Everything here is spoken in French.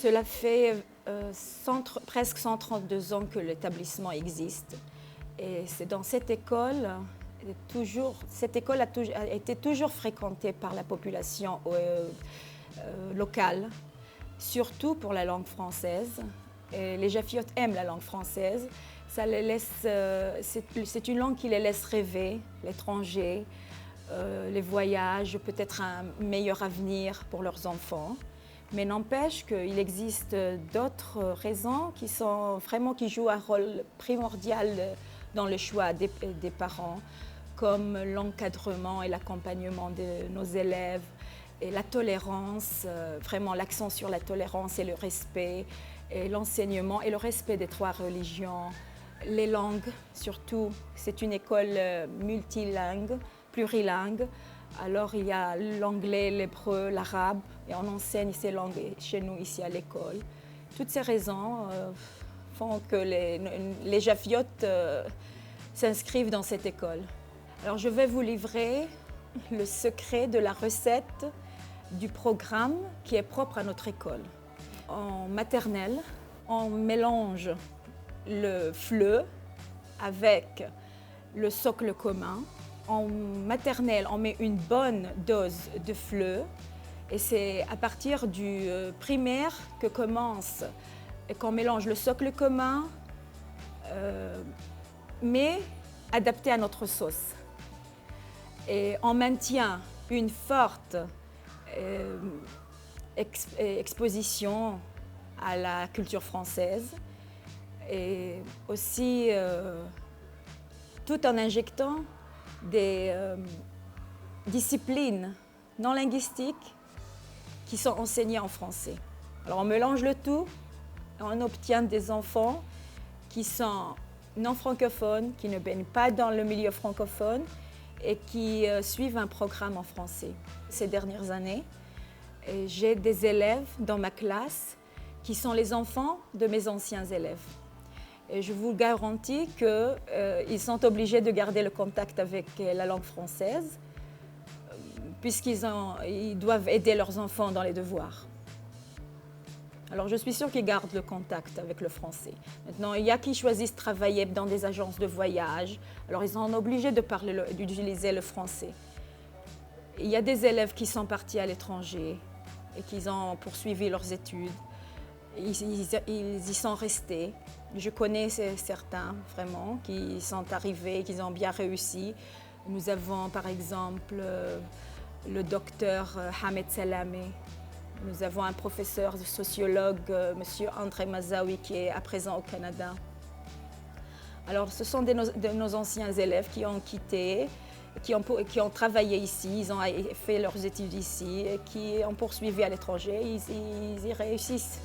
Cela fait presque 132 ans que l'établissement existe. Et c'est dans cette école, cette école a été toujours fréquentée par la population locale, surtout pour la langue française. Et les Jafiotes aiment la langue française. C'est une langue qui les laisse rêver, l'étranger, les voyages, peut-être un meilleur avenir pour leurs enfants. Mais n'empêche qu'il existe d'autres raisons qui jouent un rôle primordial dans le choix des parents, comme l'encadrement et l'accompagnement de nos élèves et la tolérance, vraiment l'accent sur la tolérance et le respect, et l'enseignement et le respect des trois religions, les langues surtout. C'est une école multilingue, plurilingue. Alors il y a l'anglais, l'hébreu, l'arabe, et on enseigne ces langues chez nous ici à l'école. Toutes ces raisons font que les Jafiotes s'inscrivent dans cette école. Alors je vais vous livrer le secret de la recette du programme qui est propre à notre école. En maternelle, on mélange le FLE avec le socle commun. En maternelle, on met une bonne dose de FLE et c'est à partir du primaire que commence et qu'on mélange le socle commun, mais adapté à notre sauce. Et on maintient une forte exposition à la culture française et aussi tout en injectant des disciplines non linguistiques qui sont enseignées en français. Alors on mélange le tout et on obtient des enfants qui sont non francophones, qui ne baignent pas dans le milieu francophone et qui suivent un programme en français. Ces dernières années, j'ai des élèves dans ma classe qui sont les enfants de mes anciens élèves. Et je vous garantis qu'ils sont obligés de garder le contact avec la langue française puisqu'ils doivent aider leurs enfants dans les devoirs. Alors je suis sûre qu'ils gardent le contact avec le français. Maintenant, il y a qui choisissent de travailler dans des agences de voyage. Alors ils sont obligés d'utiliser le français. Il y a des élèves qui sont partis à l'étranger et qui ont poursuivi leurs études. Ils y sont restés. Je connais certains vraiment qui sont arrivés, qui ont bien réussi. Nous avons par exemple le docteur Hamed Salamé. Nous avons un professeur de sociologue, M. André Mazaoui, qui est à présent au Canada. Alors ce sont de nos anciens élèves qui ont quitté, qui ont travaillé ici, ils ont fait leurs études ici, et qui ont poursuivi à l'étranger, ils y réussissent.